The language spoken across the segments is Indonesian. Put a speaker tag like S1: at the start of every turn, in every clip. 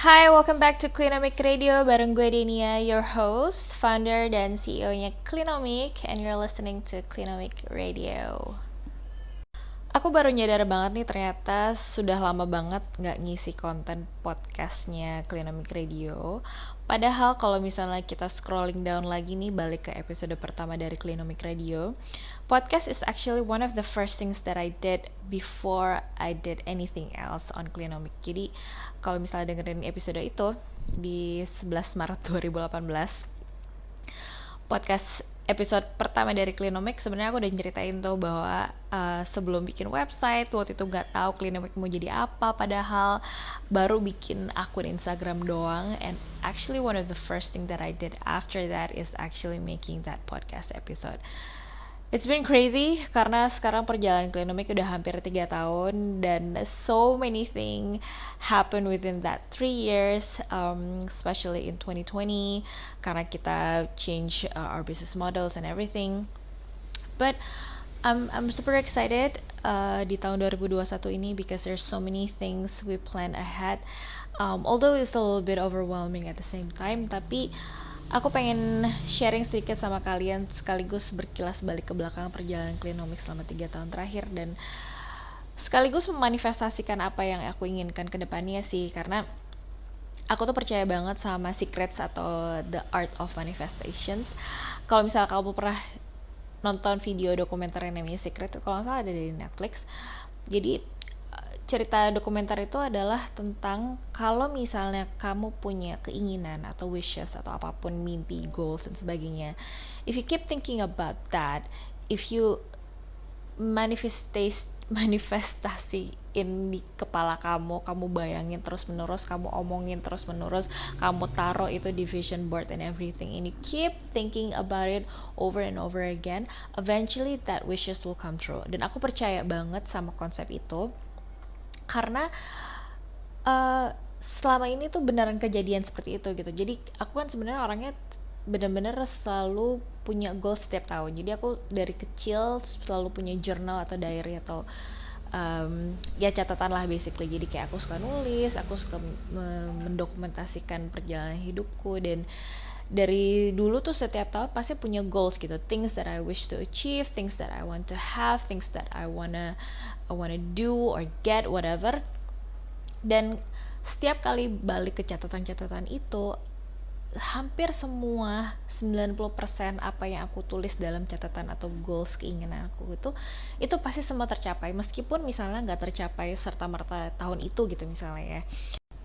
S1: Hai, welcome back to Clinomic Radio bareng gue Denia, your host, founder dan CEO-nya Clinomic, and you're listening to Clinomic Radio. Aku baru nyadar banget nih ternyata sudah lama banget gak ngisi konten podcastnya Clinomic Radio. Padahal kalau misalnya kita scrolling down lagi nih balik ke episode pertama dari Clinomic Radio, podcast is actually one of the first things that I did before I did anything else on Clinomic. Jadi kalau misalnya dengerin episode itu di 11 Maret 2018, podcast episode pertama dari Clinomic sebenarnya aku udah ceritain tuh bahwa sebelum bikin website waktu itu nggak tahu Clinomic mau jadi apa, padahal baru bikin akun Instagram doang. And actually one of the first thing that I did after that is actually making that podcast episode. It's been crazy karena sekarang perjalanan Clinomic udah hampir 3 tahun dan so many things happen within that 3 years, especially in 2020 karena kita change our business models and everything. But I'm super excited di tahun 2021 ini because there's so many things we plan ahead. Although it's a little bit overwhelming at the same time, tapi aku pengen sharing sedikit sama kalian sekaligus berkilas balik ke belakang perjalanan Clinomic selama 3 tahun terakhir dan sekaligus memanifestasikan apa yang aku inginkan ke depannya sih, karena aku tuh percaya banget sama secrets atau the art of manifestations. Kalau misalnya kamu pernah nonton video dokumenter yang namanya Secret, kalau nggak salah ada di Netflix. Jadi cerita dokumenter itu adalah tentang kalau misalnya kamu punya keinginan atau wishes atau apapun, mimpi, goals dan sebagainya, if you keep thinking about that, if you manifestasiin di kepala kamu bayangin terus menerus, kamu omongin terus menerus, kamu taruh itu di vision board and everything, and you keep thinking about it over and over again, eventually that wishes will come true. Dan aku percaya banget sama konsep itu karena selama ini tuh beneran kejadian seperti itu gitu. Jadi aku kan sebenarnya orangnya bener-bener selalu punya goal setiap tahun. Jadi aku dari kecil selalu punya journal atau diary atau ya catatan lah basically. Jadi kayak aku suka nulis, aku suka mendokumentasikan perjalanan hidupku, dan dari dulu tuh setiap tahun pasti punya goals gitu, things that I wish to achieve, things that I want to have, things that I wanna do or get whatever. Dan setiap kali balik ke catatan-catatan itu, hampir semua 90% apa yang aku tulis dalam catatan atau goals keinginan aku itu pasti semua tercapai, meskipun misalnya nggak tercapai serta-merta tahun itu gitu misalnya ya.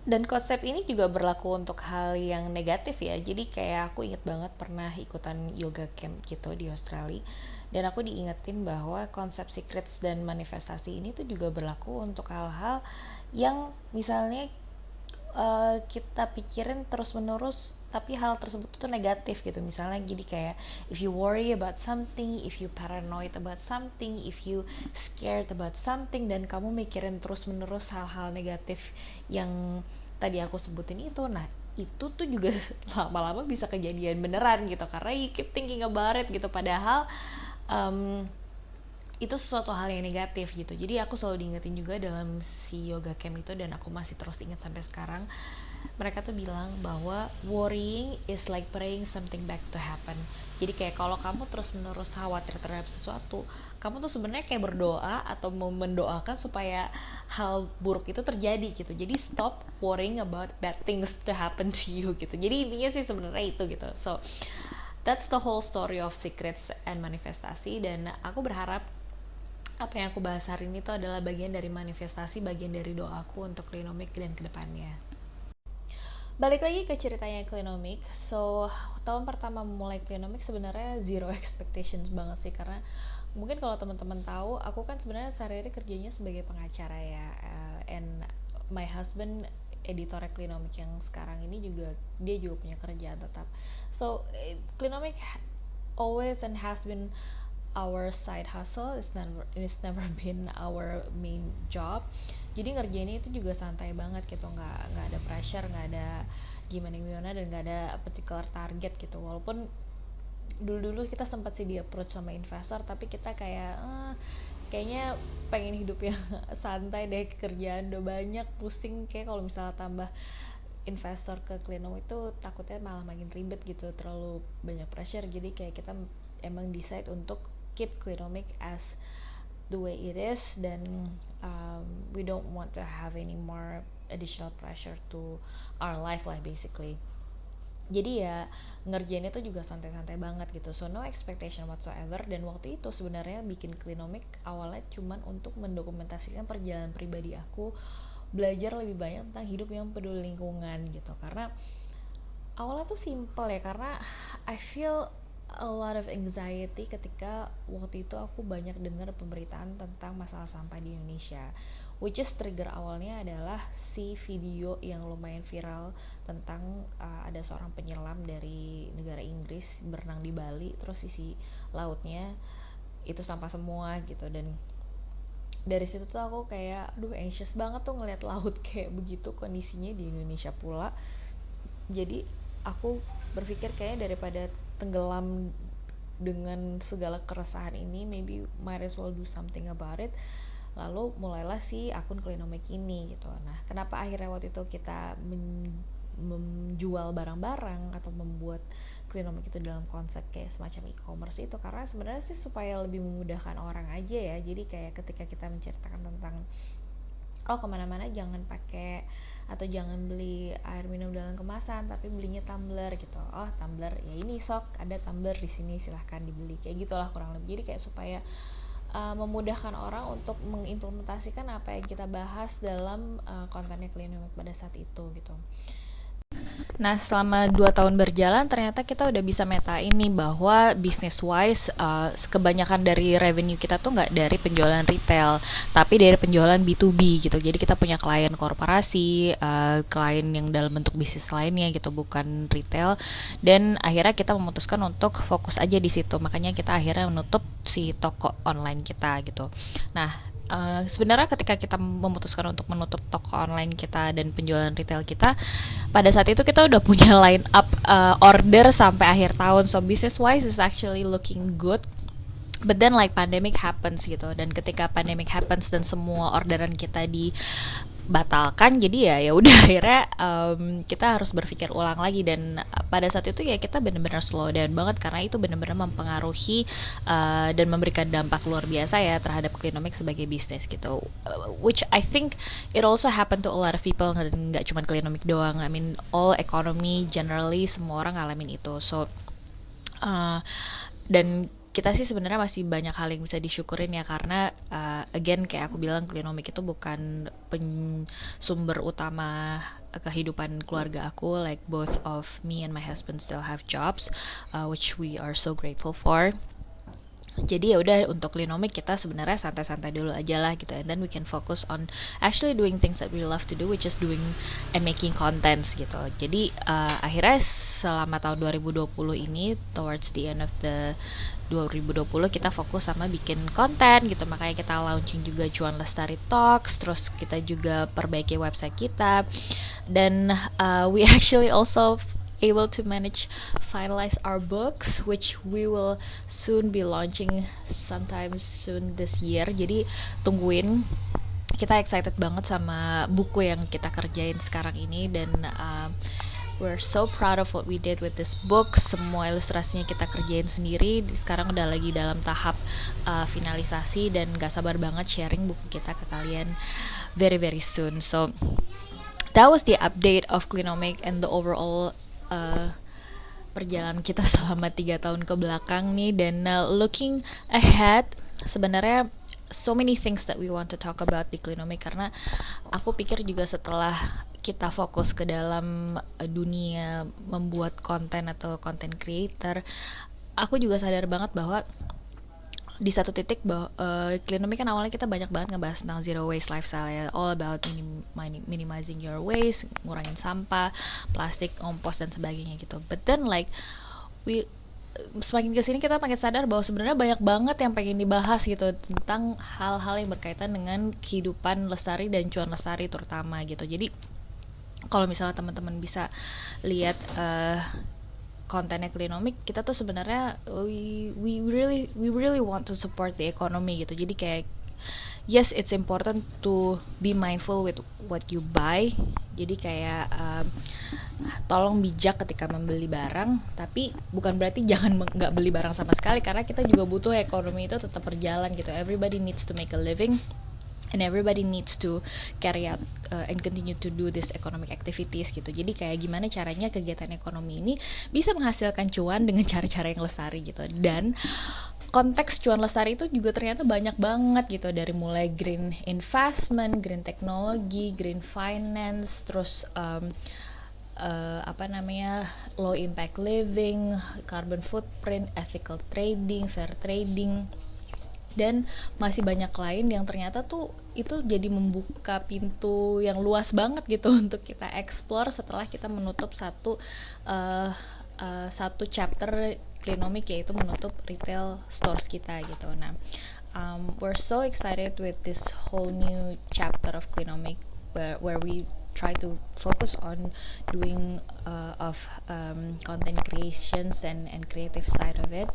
S1: Dan konsep ini juga berlaku untuk hal yang negatif ya. Jadi kayak aku inget banget pernah ikutan yoga camp gitu di Australia, dan aku diingetin bahwa konsep secrets dan manifestasi ini tuh juga berlaku untuk hal-hal yang misalnya kita pikirin terus menerus tapi hal tersebut tuh negatif gitu. Misalnya jadi kayak if you worry about something, if you paranoid about something, if you scared about something, dan kamu mikirin terus menerus hal-hal negatif yang tadi aku sebutin itu, nah itu tuh juga lama-lama bisa kejadian beneran gitu karena you keep thinking about it gitu, padahal itu sesuatu hal yang negatif gitu. Jadi aku selalu diingetin juga dalam si yoga camp itu, dan aku masih terus ingat sampai sekarang. Mereka tuh bilang bahwa worrying is like praying something back to happen. Jadi kayak kalau kamu terus menerus khawatir terhadap sesuatu, kamu tuh sebenarnya kayak berdoa atau mau mendoakan supaya hal buruk itu terjadi gitu. Jadi stop worrying about bad things to happen to you gitu. Jadi intinya sih sebenarnya itu gitu. So that's the whole story of secrets and manifestasi, dan aku berharap apa yang aku bahas hari ini tuh adalah bagian dari manifestasi, bagian dari doaku untuk Clinomic dan kedepannya. Balik lagi ke ceritanya Clinomic. So tahun pertama memulai Clinomic sebenarnya zero expectations banget sih, karena mungkin kalau teman-teman tahu, aku kan sebenarnya sehari-hari kerjanya sebagai pengacara ya, and my husband editor Clinomic yang sekarang ini juga, dia juga punya kerjaan tetap. So Clinomic always and has been our side hustle, it's never been our main job. Jadi ngerjainnya itu juga santai banget gitu, nggak ada pressure, nggak ada gimana dan nggak ada particular target gitu. Walaupun dulu kita sempat sih di approach sama investor, tapi kita kayak kayaknya pengen hidup yang santai deh, kerjaan udah banyak, pusing, kayak kalau misalnya tambah investor ke Klinom itu takutnya malah makin ribet gitu, terlalu banyak pressure. Jadi kayak kita emang decide untuk keep Klinomic as the way it is, dan we don't want to have any more additional pressure to our life lah basically. Jadi ya ngerjainnya tuh juga santai-santai banget gitu, so no expectation whatsoever. Dan waktu itu sebenarnya bikin Klinomic awalnya cuman untuk mendokumentasikan perjalanan pribadi aku, belajar lebih banyak tentang hidup yang peduli lingkungan gitu. Karena awalnya tuh simple ya, karena I feel a lot of anxiety ketika waktu itu aku banyak dengar pemberitaan tentang masalah sampah di Indonesia, which is trigger awalnya adalah si video yang lumayan viral tentang ada seorang penyelam dari negara Inggris berenang di Bali, terus isi lautnya itu sampah semua gitu. Dan dari situ tuh aku kayak aduh anxious banget tuh ngeliat laut kayak begitu kondisinya di Indonesia pula. Jadi aku berpikir kayaknya daripada tenggelam dengan segala keresahan ini, maybe might as well do something about it. Lalu mulailah si akun Klinomic ini gitu. Nah, kenapa akhirnya waktu itu kita menjual barang-barang atau membuat Klinomic itu dalam konsep kayak semacam e-commerce itu, karena sebenarnya sih supaya lebih memudahkan orang aja ya. Jadi kayak ketika kita menceritakan tentang kemana-mana jangan pakai atau jangan beli air minum dalam kemasan, tapi belinya tumbler gitu. Tumbler ya ini sok ada tumbler di sini, silahkan dibeli, kayak gitulah kurang lebih. Jadi kayak supaya memudahkan orang untuk mengimplementasikan apa yang kita bahas dalam kontennya Klinomic pada saat itu gitu. Nah, selama 2 tahun berjalan ternyata kita udah bisa metain nih bahwa business wise kebanyakan dari revenue kita tuh nggak dari penjualan retail, tapi dari penjualan B2B gitu. Jadi kita punya klien korporasi, klien yang dalam bentuk bisnis lainnya gitu, bukan retail. Dan akhirnya kita memutuskan untuk fokus aja di situ. Makanya kita akhirnya menutup si toko online kita gitu. Nah, sebenarnya ketika kita memutuskan untuk menutup toko online kita dan penjualan retail kita, pada saat itu kita udah punya line up order sampai akhir tahun. So business wise is actually looking good. But then like pandemic happens gitu, dan ketika pandemic happens dan semua orderan kita dibatalkan, jadi ya udah akhirnya kita harus berpikir ulang lagi. Dan pada saat itu ya kita benar-benar slow down banget, karena itu benar-benar mempengaruhi dan memberikan dampak luar biasa ya terhadap Klinomic sebagai bisnis gitu, which I think it also happened to a lot of people, nggak cuma Klinomic doang. I mean all economy generally, semua orang ngalamin itu. So dan kita sih sebenarnya masih banyak hal yang bisa disyukurin ya, karena again kayak aku bilang, Klinomic itu bukan sumber utama kehidupan keluarga aku. Like both of me and my husband still have jobs, which we are so grateful for. Jadi ya udah, untuk Klinomic kita sebenarnya santai-santai dulu aja lah gitu, and then we can focus on actually doing things that we love to do, which is doing and making contents gitu. Jadi akhirnya selama tahun 2020 ini, towards the end of the 2020, kita fokus sama bikin konten gitu. Makanya kita launching juga Cuan Lestari Talks, terus kita juga perbaiki website kita, dan we actually also able to finalize our books, which we will soon be launching sometime soon this year. Jadi tungguin, kita excited banget sama buku yang kita kerjain sekarang ini, dan we're so proud of what we did with this book. Semua ilustrasinya kita kerjain sendiri. Sekarang udah lagi dalam tahap finalisasi, dan gak sabar banget sharing buku kita ke kalian very very soon. So that was the update of Klinomic and the overall perjalanan kita selama 3 tahun ke belakang nih. Dan looking ahead, sebenarnya so many things that we want to talk about di Klinomic, karena aku pikir juga setelah kita fokus ke dalam dunia membuat konten atau content creator, aku juga sadar banget bahwa di satu titik bahwa Klinomic kan awalnya kita banyak banget ngebahas tentang zero waste lifestyle ya, all about minimizing your waste, ngurangin sampah, plastik, kompos dan sebagainya gitu. But then like semakin kesini kita makin sadar bahwa sebenarnya banyak banget yang pengen dibahas gitu, tentang hal-hal yang berkaitan dengan kehidupan lestari dan cuan lestari terutama gitu. Jadi kalau misalnya teman-teman bisa lihat kontennya Klinomic, kita tuh sebenarnya we really want to support the economy gitu. Jadi kayak yes, it's important to be mindful with what you buy. Jadi kayak tolong bijak ketika membeli barang, tapi bukan berarti jangan nggak beli barang sama sekali, karena kita juga butuh ekonomi itu tetap berjalan gitu. Everybody needs to make a living. And everybody needs to carry out and continue to do this economic activities gitu. Jadi kayak gimana caranya kegiatan ekonomi ini bisa menghasilkan cuan dengan cara-cara yang lestari gitu. Dan konteks cuan lestari itu juga ternyata banyak banget gitu, dari mulai green investment, green technology, green finance, terus low impact living, carbon footprint, ethical trading, fair trading, dan masih banyak lain yang ternyata tuh itu jadi membuka pintu yang luas banget gitu untuk kita explore setelah kita menutup satu chapter Clinomic, yaitu menutup retail stores kita gitu. Nah, we're so excited with this whole new chapter of Clinomic where we try to focus on doing content creations and creative side of it.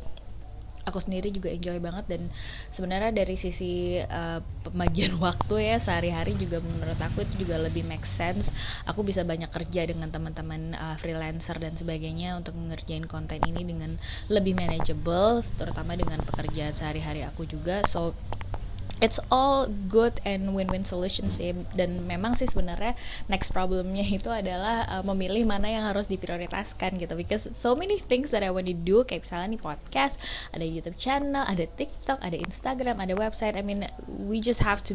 S1: Aku sendiri juga enjoy banget, dan sebenarnya dari sisi pembagian waktu ya sehari-hari juga menurut aku itu juga lebih make sense. Aku bisa banyak kerja dengan teman-teman freelancer dan sebagainya untuk mengerjain konten ini dengan lebih manageable, terutama dengan pekerjaan sehari-hari aku juga. So it's all good and win-win solution sih. Dan memang sih sebenarnya next problemnya itu adalah memilih mana yang harus diprioritaskan gitu, because so many things that I want to do. Kayak misalnya nih podcast, ada YouTube channel, ada TikTok, ada Instagram, ada website. I mean, we just have to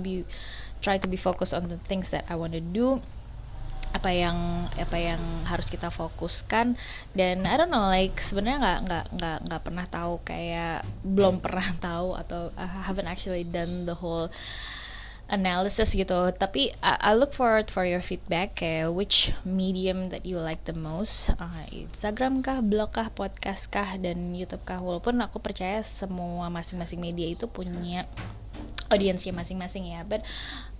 S1: try to be focused on the things that I want to do, apa yang harus kita fokuskan. Dan I don't know, like sebenarnya nggak pernah tahu, kayak belum pernah tahu, atau I haven't actually done the whole analysis gitu. Tapi I look forward for your feedback, kayak which medium that you like the most, Instagram kah, blog kah, podcast kah, dan YouTube kah. Walaupun aku percaya semua masing-masing media itu punya audiensnya masing-masing ya, but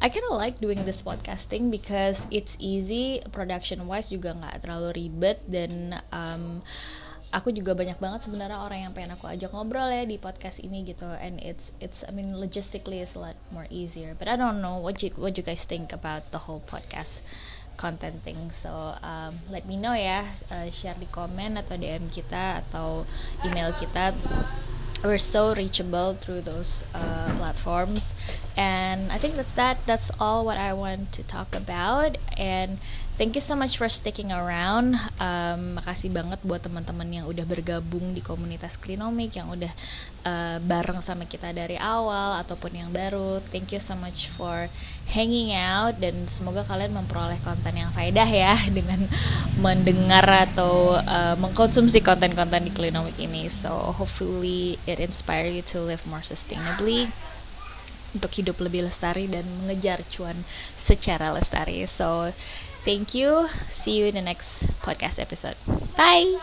S1: I kind of like doing this podcasting because it's easy, production wise juga nggak terlalu ribet, dan aku juga banyak banget sebenarnya orang yang pengen aku ajak ngobrol ya di podcast ini gitu, and it's I mean logistically it's a lot more easier. But I don't know what you guys think about the whole podcast content thing. So let me know ya, share di komen atau DM kita atau email kita. We're so reachable through those platforms, and I think that's all what I want to talk about. And thank you so much for sticking around. Makasih banget buat teman-teman yang udah bergabung di komunitas Clinomic, yang udah bareng sama kita dari awal ataupun yang baru. Thank you so much for hanging out, dan semoga kalian memperoleh konten yang faedah ya dengan mendengar atau mengkonsumsi konten-konten di Clinomic ini. So hopefully it inspire you to live more sustainably, untuk hidup lebih lestari dan mengejar cuan secara lestari. So thank you, see you in the next podcast episode. Bye.